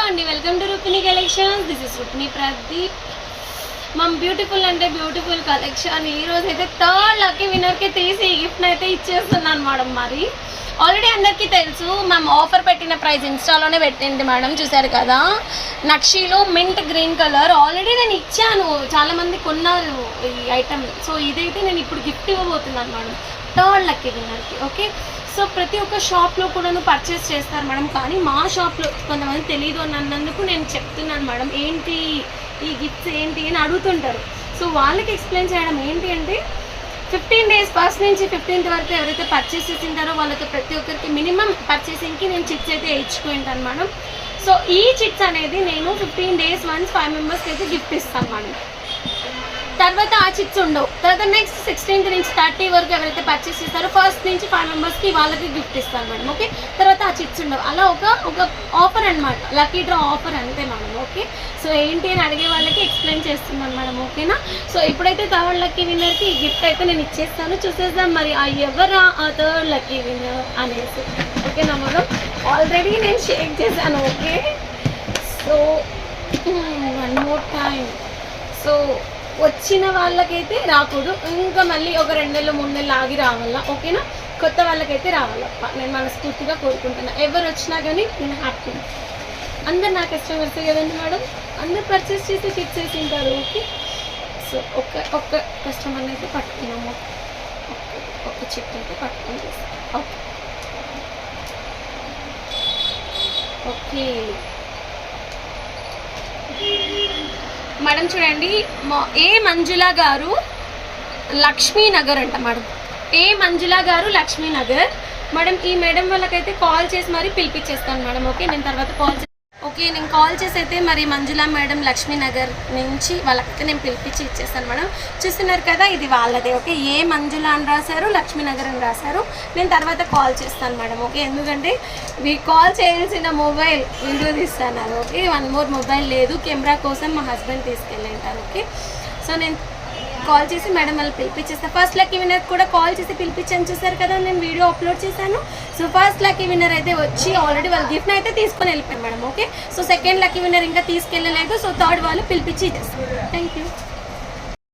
అండి, welcome to రూపిణి collections. This is రూపిణి ప్రదీప్. మనం బ్యూటిఫుల్ అంటే బ్యూటిఫుల్ కలెక్షన్ ఈరోజు అయితే థర్డ్ లక్కీ విన్నర్కి తీసి ఈ గిఫ్ట్ని అయితే ఇచ్చేస్తున్నాను మేడం. మరి ఆల్రెడీ అందరికీ తెలుసు, మేము ఆఫర్ పెట్టిన ప్రైస్ ఇన్స్టాలోనే పెట్టింది మేడం, చూసారు కదా. నక్షీలో మింట్ గ్రీన్ కలర్ ఆల్రెడీ నేను ఇచ్చాను, చాలామంది కొన్నారు ఈ ఐటమ్. సో ఇదైతే నేను ఇప్పుడు గిఫ్ట్ ఇవ్వబోతున్నాను మేడం థర్డ్ లక్కీ విన్నర్కి. ఓకే, సో ప్రతి ఒక్క షాప్లో కూడా పర్చేస్ చేస్తారు మేడం, కానీ మా షాప్లో కొంతమంది తెలియదు అన్నందుకు నేను చెప్తున్నాను మేడం. ఏంటి ఈ గిఫ్ట్స్ ఏంటి అని అడుగుతుంటారు. సో వాళ్ళకి ఎక్స్ప్లెయిన్ చేయడం ఏంటి అంటే 15 days ఫస్ట్ నుంచి 15th వరకు ఎవరైతే పర్చేస్ చేసింటారో వాళ్ళకి ప్రతి ఒక్కరికి మినిమం పర్చేసింగ్కి నేను చిట్స్ అయితే ఇచ్చుకుంటాను మేడం. సో ఈ చిట్స్ అనేది నేను 15 days వన్స్ 5 members అయితే గిఫ్ట్ ఇస్తాను మేడం. తర్వాత ఆ చిట్స్ ఉండవు. తర్వాత నెక్స్ట్ 16th నుంచి 30 వరకు ఎవరైతే పర్చేస్ చేస్తారో ఫస్ట్ నుంచి 5 members వాళ్ళకి గిఫ్ట్ ఇస్తాను మేడం. ఓకే, తర్వాత ఆ చిట్స్ ఉండవు. అలా ఒక ఆఫర్ అనమాట, లక్కీ డ్రా ఆఫర్ అంతే మేడం. ఓకే, సో ఏంటి అని అడిగే వాళ్ళకి ఎక్స్ప్లెయిన్ చేస్తున్నాను మేడం. ఓకేనా, సో ఇప్పుడైతే థర్డ్ లక్కీ విన్నర్కి ఈ గిఫ్ట్ అయితే నేను ఇచ్చేస్తాను. చూసేద్దాం మరి ఎవరా ఆ థర్డ్ లక్కీ విన్నర్ అనేసి. ఓకేనా మేడం, ఆల్రెడీ నేను షేక్ చేశాను. Okay, so 1 more time. So వచ్చిన వాళ్ళకైతే రాకూడదు, ఇంకా మళ్ళీ ఒక 2 నెలలు 3 నెలలు ఆగి రావాలా. ఓకేనా, కొత్త వాళ్ళకైతే రావాలప్ప, నేను మనస్ఫూర్తిగా కోరుకుంటున్నాను. ఎవరు వచ్చినా కానీ నేను హ్యాపీ. అందరు నా కస్టమర్స్ కదండి మేడం, అందరు పర్చేస్ చేసి చిట్స్ వేసి ఉంటారు. ఓకే, సో ఒక్క కస్టమర్ని అయితే పట్టుకున్నాము, ఒక చిట్ అయితే పట్టుకొని చేస్తాం. ఓకే ఓకే మేడం, చూడండి, ఏ మంజుల గారు లక్ష్మీనగర్ అంట మేడం. ఏ మంజుల గారు లక్ష్మీనగర్ మేడం. ఈ మేడం వాళ్ళకైతే కాల్ చేసి మరి పిలిపించేస్తాను మేడం. ఓకే, నేను తర్వాత నేను కాల్ చేసి అయితే మరి మంజుల మేడం లక్ష్మీనగర్ నుంచి వాళ్ళకైతే నేను పిలిపించి ఇచ్చేస్తాను మేడం. చూస్తున్నారు కదా, ఇది వాళ్ళదే. ఓకే, ఏ మంజుల అని రాశారు, లక్ష్మీనగర్ అని రాశారు. నేను తర్వాత కాల్ చేస్తాను మేడం. ఓకే, ఎందుకంటే మీ కాల్ చేయాల్సిన మొబైల్ వీడియో తీస్తాను. ఓకే, 1 more మొబైల్ లేదు, కెమెరా కోసం మా హస్బెండ్ తీసుకెళ్ళింటారు. ఓకే, సో నేను కాల్ చేసి మేడం వాళ్ళు పిలిపించేస్తాను. ఫస్ట్ లక్కీ విన్నర్ కూడా కాల్ చేసి పిలిపించాను, చూసారు కదా, నేను వీడియో అప్లోడ్ చేశాను. సో ఫస్ట్ లక్కీ విన్నర్ అయితే వచ్చి ఆల్రెడీ వాళ్ళ గిఫ్ట్ని అయితే తీసుకొని వెళ్ళిపోయాను madam. Okay, so second lucky winner ఇంకా తీసుకెళ్ళలేదు. సో థర్డ్ వాళ్ళు పిలిపించి ఇచ్చేస్తాను. Thank you.